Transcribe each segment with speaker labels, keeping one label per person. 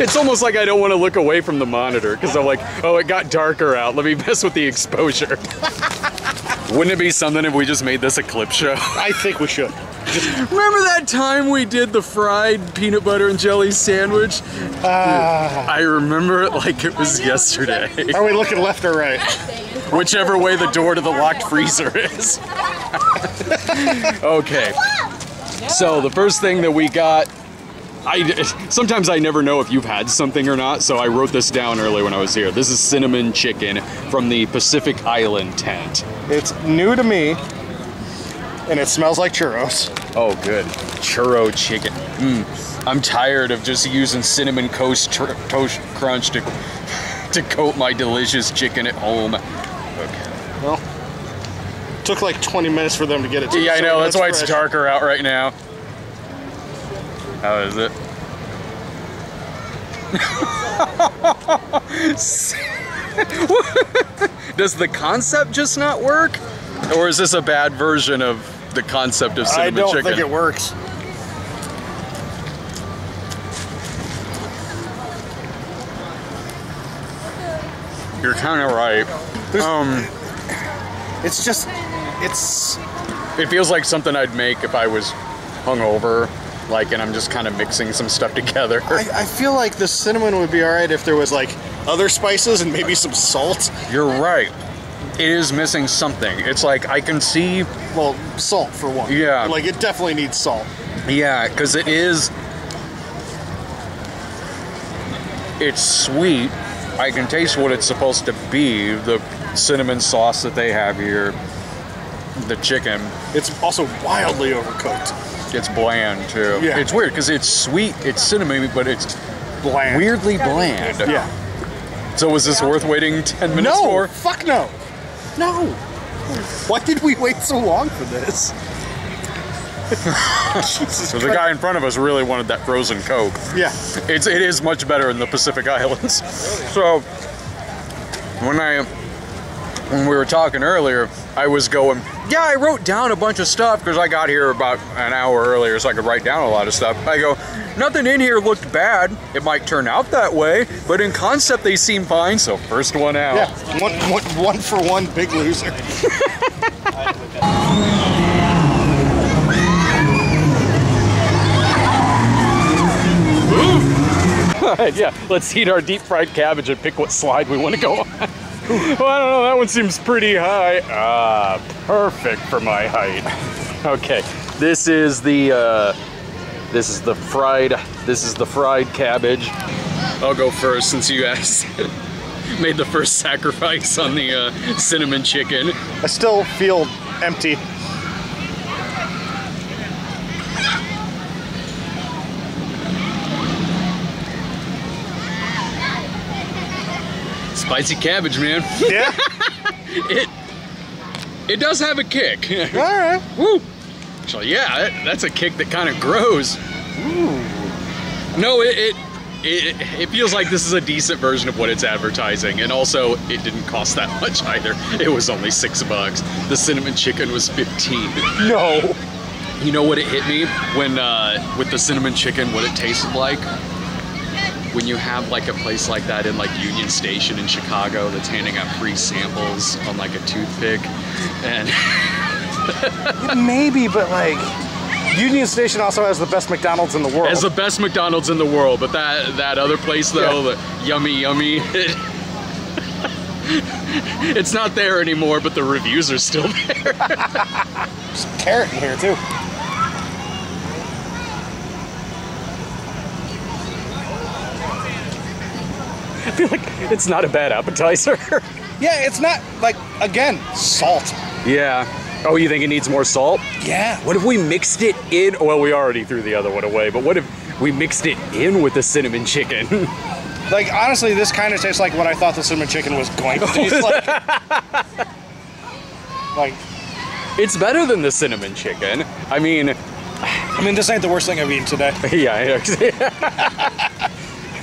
Speaker 1: It's almost like I don't want to look away from the monitor because I'm like, oh, it got darker out. Let me mess with the exposure. Wouldn't it be something if we just made this a clip show?
Speaker 2: I think we should.
Speaker 1: Remember that time we did the fried peanut butter and jelly sandwich? I remember it like it was yesterday.
Speaker 2: Are we looking left or right?
Speaker 1: Whichever way the door to the locked freezer is. Okay. So the first thing that we got, sometimes I never know if you've had something or not, so I wrote this down early when I was here. This is cinnamon chicken from the Pacific Island tent.
Speaker 2: It's new to me, and it smells like churros.
Speaker 1: Oh, good. Churro chicken. I'm tired of just using Cinnamon Toast Crunch to coat my delicious chicken at home. Okay.
Speaker 2: Well, took like 20 minutes for them to get it to
Speaker 1: Yeah, I know. That's why it's
Speaker 2: fresh.
Speaker 1: darker out right now. How is it? Does the concept just not work? Or is this a bad version of the concept of cinnamon chicken?
Speaker 2: I don't think it works.
Speaker 1: You're kind of right.
Speaker 2: It's just,
Speaker 1: It feels like something I'd make if I was hungover, like, and I'm just kind of mixing some stuff together.
Speaker 2: I feel like the cinnamon would be all right if there was like other spices and maybe some salt.
Speaker 1: You're right. It is missing something. It's like I can see.
Speaker 2: Well, salt for one.
Speaker 1: Yeah.
Speaker 2: Like it definitely needs salt.
Speaker 1: Yeah, because it's sweet. I can taste what it's supposed to be. The cinnamon sauce that they have here. The chicken.
Speaker 2: It's also wildly overcooked.
Speaker 1: It's bland too.
Speaker 2: Yeah.
Speaker 1: It's weird because it's sweet, it's cinnamon, but it's
Speaker 2: Bland.
Speaker 1: weirdly bland.
Speaker 2: Yeah.
Speaker 1: So was this worth waiting 10 minutes
Speaker 2: No!
Speaker 1: for?
Speaker 2: Fuck no! No! Why did we wait so long for this? Jesus
Speaker 1: So the guy in front of us really wanted that frozen Coke.
Speaker 2: Yeah.
Speaker 1: It is much better in the Pacific Islands. So when we were talking earlier, I was going, yeah, I wrote down a bunch of stuff because I got here about an hour earlier so I could write down a lot of stuff. I go, nothing in here looked bad. It might turn out that way, but in concept they seem fine, so first one out.
Speaker 2: Yeah. One for one, big loser.
Speaker 1: Yeah, let's eat our deep fried cabbage and pick what slide we want to go on. Well, I don't know, that one seems pretty high. Ah, perfect for my height. Okay, this is the fried cabbage. I'll go first since you guys made the first sacrifice on the cinnamon chicken.
Speaker 2: I still feel empty.
Speaker 1: Spicy cabbage, man.
Speaker 2: Yeah?
Speaker 1: It does have a kick.
Speaker 2: All right.
Speaker 1: Woo! So yeah, that's a kick that kind of grows.
Speaker 2: Ooh.
Speaker 1: No, it feels like this is a decent version of what it's advertising, and also it didn't cost that much either. It was only $6. The cinnamon chicken was 15.
Speaker 2: No.
Speaker 1: You know what it hit me when with the cinnamon chicken, what it tasted like? When you have like a place like that in like Union Station in Chicago that's handing out free samples on like a toothpick, and
Speaker 2: Maybe, but like Union Station also has the best McDonald's in the world.
Speaker 1: has the best McDonald's in the world, but that other place though, the yummy, it's not there anymore, but the reviews are still there.
Speaker 2: There's some carrot in here too.
Speaker 1: I feel like it's not a bad appetizer.
Speaker 2: Yeah, it's not like, again, salt.
Speaker 1: Yeah. Oh, you think it needs more salt?
Speaker 2: Yeah.
Speaker 1: What if we mixed it in? Well, we already threw the other one away, but what if we mixed it in with the cinnamon chicken?
Speaker 2: Like, honestly, this kind of tastes like what I thought the cinnamon chicken was going to taste like. Like,
Speaker 1: It's better than the cinnamon chicken. I mean,
Speaker 2: this ain't the worst thing I've eaten today.
Speaker 1: yeah.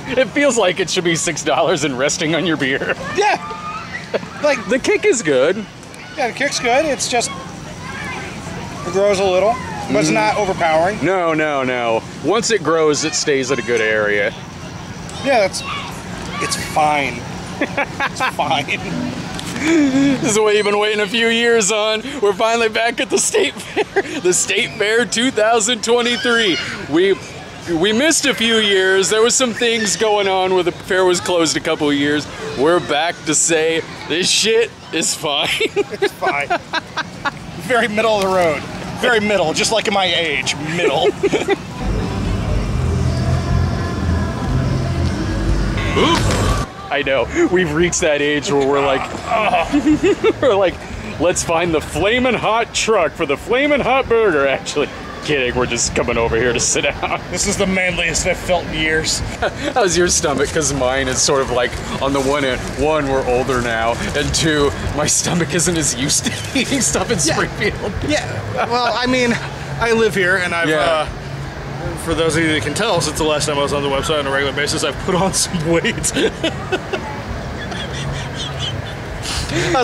Speaker 1: It feels like it should be $6 and resting on your beer.
Speaker 2: Yeah. Like,
Speaker 1: The kick is good.
Speaker 2: yeah, the kick's good. It's just, it grows a little, but it's not overpowering.
Speaker 1: No. Once it grows, it stays at a good area.
Speaker 2: Yeah, it's fine. It's fine.
Speaker 1: This is what you've been waiting a few years on. We're finally back at the State Fair. The State Fair 2023. We missed a few years. There was some things going on where the fair was closed a couple of years. We're back to say this shit is fine.
Speaker 2: It's fine. Very middle of the road. Very middle, just like in my age. Middle.
Speaker 1: I know. We've reached that age where we're like, we're like, let's find the Flamin' Hot truck for the Flamin' Hot Burger. Actually, kidding. We're just coming over here to sit down.
Speaker 2: This is the manliest I've felt in years.
Speaker 1: How's your stomach? Because mine is sort of like, on the one end, one, we're older now, and two, my stomach isn't as used to eating stuff in Springfield.
Speaker 2: Yeah. Well, I mean, I live here, and I've, for those of you that can tell, since the last time I was on the website on a regular basis, I've put on some weight.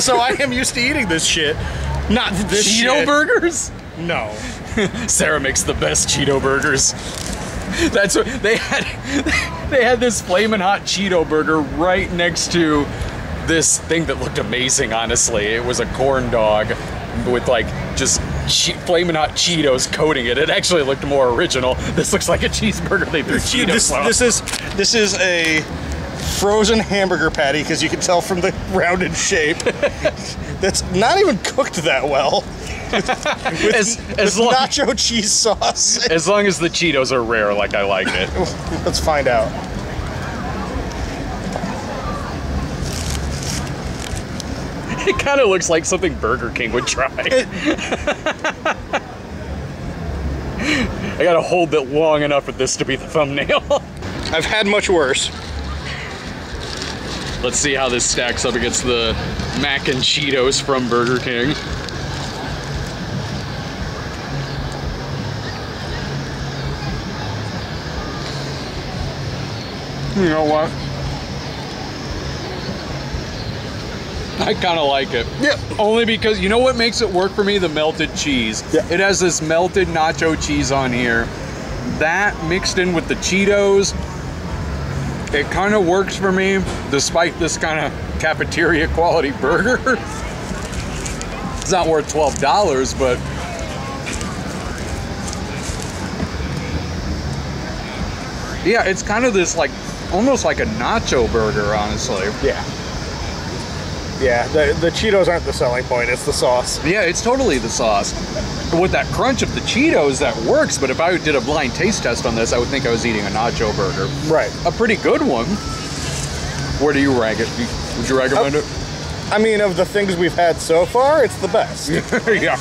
Speaker 2: So I am used to eating this shit. Not this
Speaker 1: Cheeto
Speaker 2: shit.
Speaker 1: burgers?
Speaker 2: No.
Speaker 1: Sarah makes the best Cheeto burgers. That's what they had. They had this Flamin' Hot Cheeto Burger right next to this thing that looked amazing, honestly. It was a corn dog with like just Flamin' Hot Cheetos coating it. It actually looked more original. This looks like a cheeseburger they threw Cheetos on.
Speaker 2: This is a frozen hamburger patty, because you can tell from the rounded shape. That's not even cooked that well. with nacho cheese sauce.
Speaker 1: As long as the Cheetos are rare, like I like it.
Speaker 2: Let's find out.
Speaker 1: It kind of looks like something Burger King would try. I gotta hold it long enough for this to be the thumbnail.
Speaker 2: I've had much worse.
Speaker 1: Let's see how this stacks up against the mac and Cheetos from Burger King. You know what? I kind of like it.
Speaker 2: Yeah.
Speaker 1: Only because, you know what makes it work for me? The melted cheese.
Speaker 2: Yeah.
Speaker 1: It has this melted nacho cheese on here. That mixed in with the Cheetos, it kind of works for me, despite this kind of cafeteria quality burger. It's not worth $12, but yeah, it's kind of this like, almost like a nacho burger, honestly.
Speaker 2: Yeah. Yeah, the Cheetos aren't the selling point, it's the sauce.
Speaker 1: Yeah, it's totally the sauce. With that crunch of the Cheetos, that works, but if I did a blind taste test on this, I would think I was eating a nacho burger.
Speaker 2: Right.
Speaker 1: A pretty good one. Where do you rank it? Would you recommend it?
Speaker 2: I mean, of the things we've had so far, it's the best.
Speaker 1: Yeah.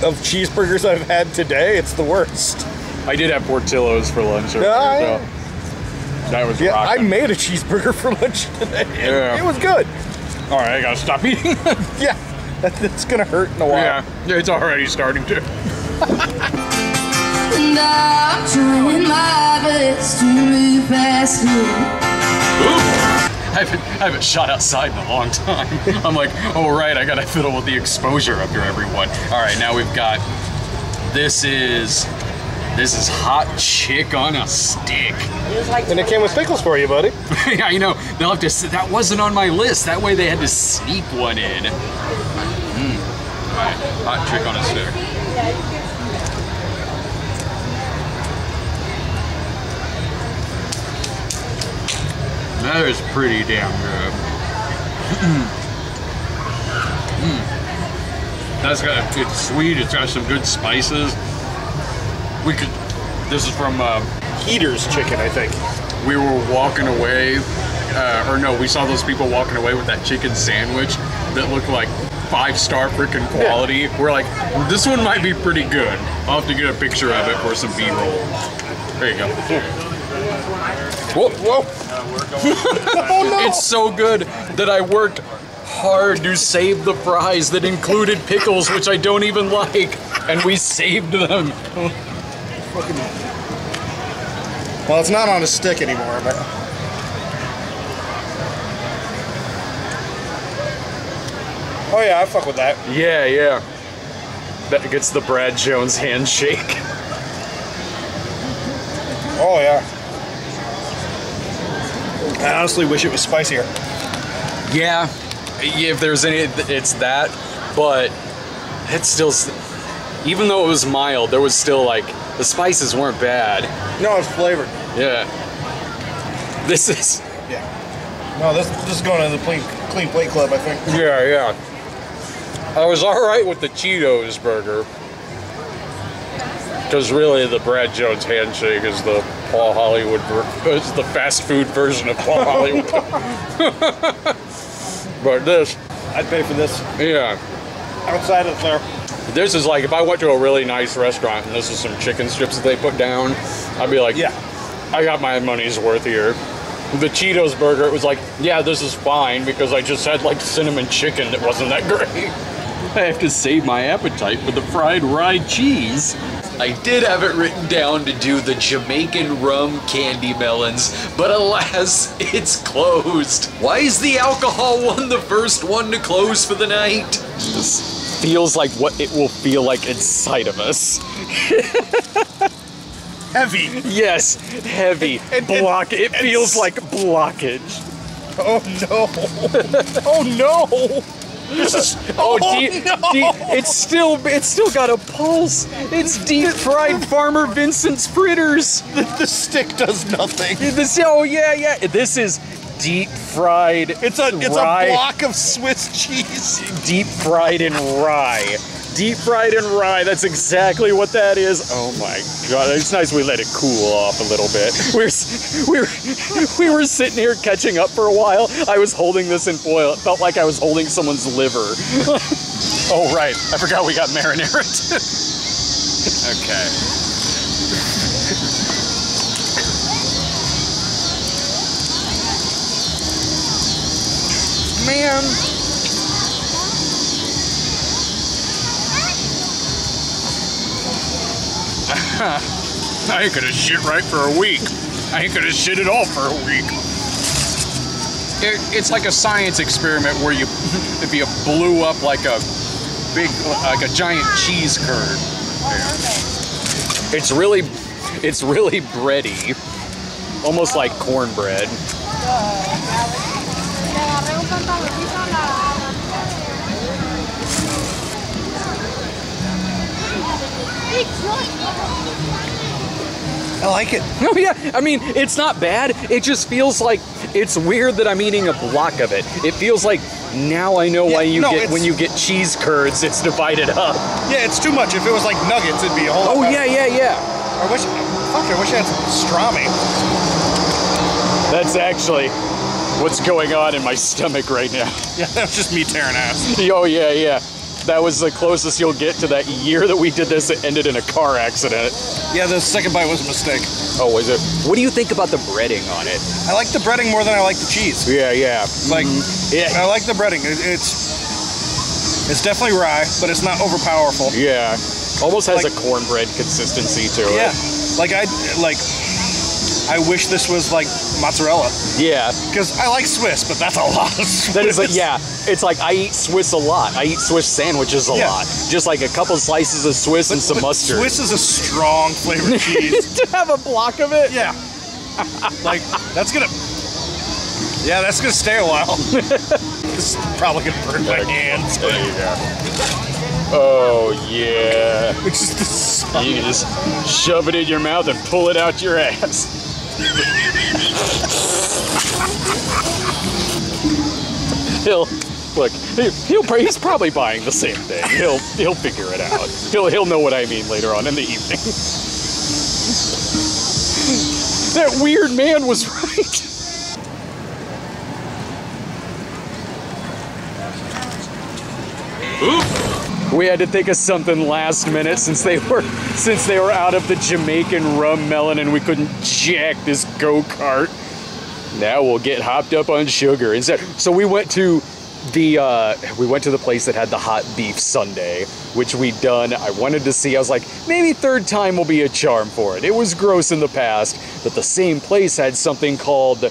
Speaker 2: Of cheeseburgers I've had today, it's the worst.
Speaker 1: I did have Portillo's for lunch earlier, so that was rocking.
Speaker 2: I made a cheeseburger for lunch today.
Speaker 1: Yeah.
Speaker 2: It was good.
Speaker 1: All right, I gotta stop eating.
Speaker 2: Yeah, that's gonna hurt in a while.
Speaker 1: Yeah, it's already starting to.
Speaker 3: And I'm trying my best to move past you.
Speaker 1: I haven't shot outside in a long time. I'm like, oh right, I gotta fiddle with the exposure after everyone. All right, now we've got, this is hot chick on a stick.
Speaker 2: And it came with pickles for you, buddy.
Speaker 1: Yeah, I know. They'll have to. That wasn't on my list. That way they had to sneak one in. All right, hot chick on a stick. That is pretty damn good. That's got, it's sweet. It's got some good spices. This is from
Speaker 2: Heater's chicken, I think.
Speaker 1: we were walking away, or no, we saw those people walking away with that chicken sandwich that looked like 5-star freaking quality. Yeah. We're like, this one might be pretty good. I'll have to get a picture of it for some B-roll. There you go. Whoa, whoa. Oh, no. It's so good that I worked hard to save the fries that included pickles, which I don't even like, and we saved them.
Speaker 2: Well, it's not on a stick anymore, but... Oh yeah, I fuck with that.
Speaker 1: Yeah, yeah. That gets the Brad Jones handshake.
Speaker 2: Oh yeah. I honestly wish it was spicier.
Speaker 1: Yeah, if there's any, it's that, but it's still, even though it was mild, there was still like, the spices weren't bad.
Speaker 2: No, it's flavored.
Speaker 1: Yeah. This is...
Speaker 2: Yeah. No, this is going to the clean plate club, I think.
Speaker 1: Yeah, yeah. I was alright with the Cheetos burger. Because really, the Brad Jones handshake is the Paul Hollywood, is the fast food version of Paul Hollywood. But this...
Speaker 2: I'd pay for this.
Speaker 1: Yeah.
Speaker 2: Outside of there.
Speaker 1: This is like, if I went to a really nice restaurant and this is some chicken strips that they put down, I'd be like, yeah, I got my money's worth here. The Cheetos burger, it was like, yeah, this is fine because I just had like cinnamon chicken that wasn't that great. I have to save my appetite for the fried rye cheese. I did have it written down to do the Jamaican rum candy melons, but alas, it's closed. Why is the alcohol one the first one to close for the night? This feels like what it will feel like inside of us.
Speaker 2: Heavy.
Speaker 1: Yes, heavy. It feels like blockage.
Speaker 2: Oh no. Oh no.
Speaker 1: It's still got a pulse. It's deep fried Farmer Vincent's fritters.
Speaker 2: The stick does nothing.
Speaker 1: This is deep fried.
Speaker 2: It's a block of Swiss cheese.
Speaker 1: Deep fried in rye. Deep fried in rye. That's exactly what that is. Oh my god! It's nice we let it cool off a little bit. We were sitting here catching up for a while. I was holding this in foil. It felt like I was holding someone's liver. Oh right, I forgot we got marinara. Okay. Man. I ain't gonna shit right for a week. I ain't gonna shit at all for a week. It's like a science experiment where if you blew up like a giant cheese curd. It's really bready, almost like cornbread.
Speaker 2: I like it.
Speaker 1: Oh yeah, I mean, it's not bad. It just feels like, it's weird that I'm eating a block of it. It feels like, now I know why when you get cheese curds, it's divided up.
Speaker 2: Yeah, it's too much. If it was like nuggets, it'd be a whole lot better.
Speaker 1: Yeah.
Speaker 2: I wish I had some pastrami.
Speaker 1: That's actually what's going on in my stomach right now.
Speaker 2: Yeah, that's just me tearing ass.
Speaker 1: Oh yeah. That was the closest you'll get to that year that we did this. It ended in a car accident.
Speaker 2: Yeah, the second bite was a mistake.
Speaker 1: Oh, was it? What do you think about the breading on it?
Speaker 2: I like the breading more than I like the cheese.
Speaker 1: Yeah.
Speaker 2: Like, I like the breading. It's definitely rye, but it's not overpowerful.
Speaker 1: Yeah, almost has a cornbread consistency to it.
Speaker 2: Yeah, I wish this was like mozzarella.
Speaker 1: Yeah.
Speaker 2: Because I like Swiss, but that's a lot of Swiss.
Speaker 1: That is it's like I eat Swiss a lot. I eat Swiss sandwiches a lot. Just like a couple slices of Swiss and some mustard.
Speaker 2: Swiss is a strong flavored cheese.
Speaker 1: To have a block of it?
Speaker 2: Yeah. Like, that's gonna stay a while. This is probably gonna burn my hands.
Speaker 1: There you go. Oh yeah. You can just shove it in your mouth and pull it out your ass. He's probably buying the same thing. He'll figure it out. He'll know what I mean later on in the evening. That weird man was right. We had to think of something last minute since they were out of the Jamaican rum melon and we couldn't jack this go-kart. Now we'll get hopped up on sugar instead. So we went to the place that had the hot beef sundae, which we'd done. I wanted to see. I was like, maybe third time will be a charm for it. It was gross in the past, but the same place had something called,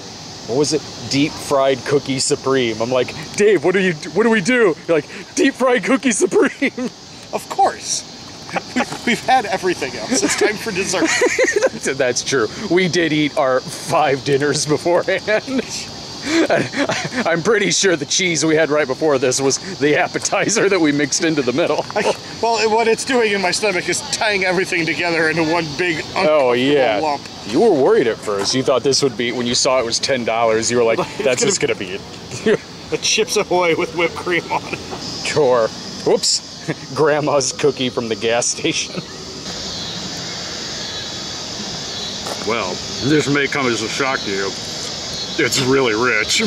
Speaker 1: what was it? Deep fried cookie supreme. I'm like, Dave, what do we do? You're like, deep fried cookie supreme.
Speaker 2: Of course. We've had everything else. It's time for dessert.
Speaker 1: That's true. We did eat our 5 dinners beforehand. I'm pretty sure the cheese we had right before this was the appetizer that we mixed into the middle.
Speaker 2: Well, what it's doing in my stomach is tying everything together into one big uncomfortable lump.
Speaker 1: You were worried at first. You thought this would be, when you saw it was $10, you were like, that's just gonna be it.
Speaker 2: The Chips Ahoy with whipped cream on it.
Speaker 1: Sure. Whoops. Grandma's cookie from the gas station. Well, this may come as a shock to you. It's really rich.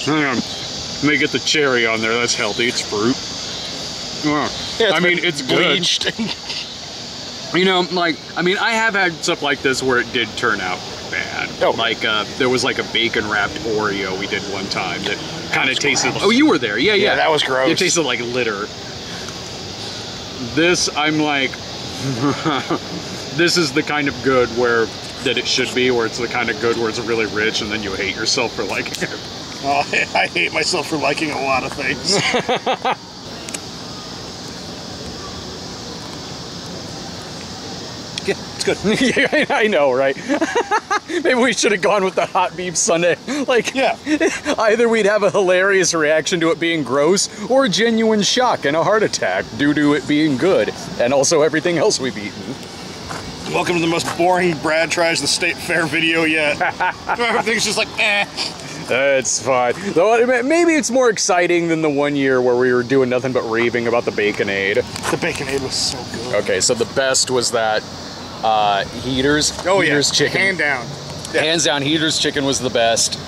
Speaker 1: Hang on. Let me get the cherry on there. That's healthy. It's fruit. Oh,
Speaker 2: Yeah,
Speaker 1: I mean, it's
Speaker 2: bleached.
Speaker 1: good. You know, like, I mean, I have had stuff like this where it did turn out bad.
Speaker 2: Oh.
Speaker 1: Like, there was like a bacon-wrapped Oreo we did one time that kind of tasted... Oh, you were there. Yeah, yeah.
Speaker 2: Yeah, that was gross.
Speaker 1: It tasted like litter. This, I'm like... This is the kind of good that it should be, where it's the kind of good where it's really rich and then you hate yourself for liking it.
Speaker 2: Oh, I hate myself for liking a lot of things. Yeah, it's good.
Speaker 1: Yeah, I know, right? Maybe we should have gone with the hot beef sundae. Like,
Speaker 2: Yeah.
Speaker 1: Either we'd have a hilarious reaction to it being gross, or a genuine shock and a heart attack due to it being good, and also everything else we've eaten.
Speaker 2: Welcome to the most boring Brad Tries the State Fair video yet. Everything's just like, eh.
Speaker 1: It's fine. Though maybe it's more exciting than the one year where we were doing nothing but raving about the Baconade.
Speaker 2: The Baconade was so good.
Speaker 1: Okay, so the best was that Heaters.
Speaker 2: Oh,
Speaker 1: Heaters
Speaker 2: yeah.
Speaker 1: chicken.
Speaker 2: Hand down. Yeah.
Speaker 1: Hands down, Heaters chicken was the best.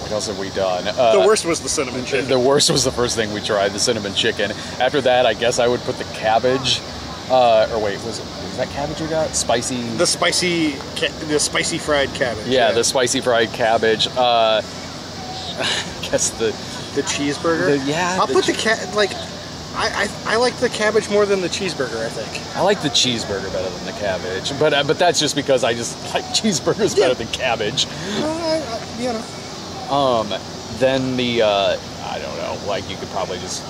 Speaker 1: What else have we done?
Speaker 2: The worst was the cinnamon chicken.
Speaker 1: The worst was the first thing we tried, the cinnamon chicken. After that, I guess I would put the cabbage. Or wait, was that cabbage we got? Spicy.
Speaker 2: The spicy fried cabbage.
Speaker 1: Yeah, the spicy fried cabbage. I guess the
Speaker 2: cheeseburger. I'll put the I like the cabbage more than the cheeseburger. I think.
Speaker 1: I like the cheeseburger better than the cabbage, but that's just because I just like cheeseburgers better than cabbage.
Speaker 2: You know.
Speaker 1: Then the I don't know, like you could probably just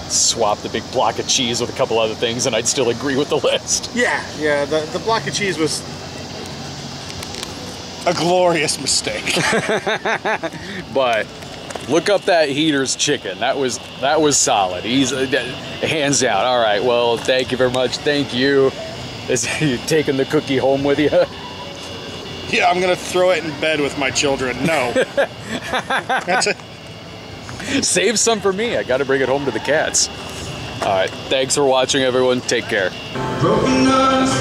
Speaker 1: swap the big block of cheese with a couple other things and I'd still agree with the list.
Speaker 2: Yeah, the block of cheese was a glorious mistake.
Speaker 1: But look up that Heaters chicken. That was solid. He's hands down. All right. Well, thank you very much. Thank you. Is you taking the cookie home with you?
Speaker 2: Yeah, I'm gonna throw it in bed with my children. No. That's it.
Speaker 1: Save some for me. I got to bring it home to the cats. All right. Thanks for watching, everyone. Take care.
Speaker 3: Broken arms,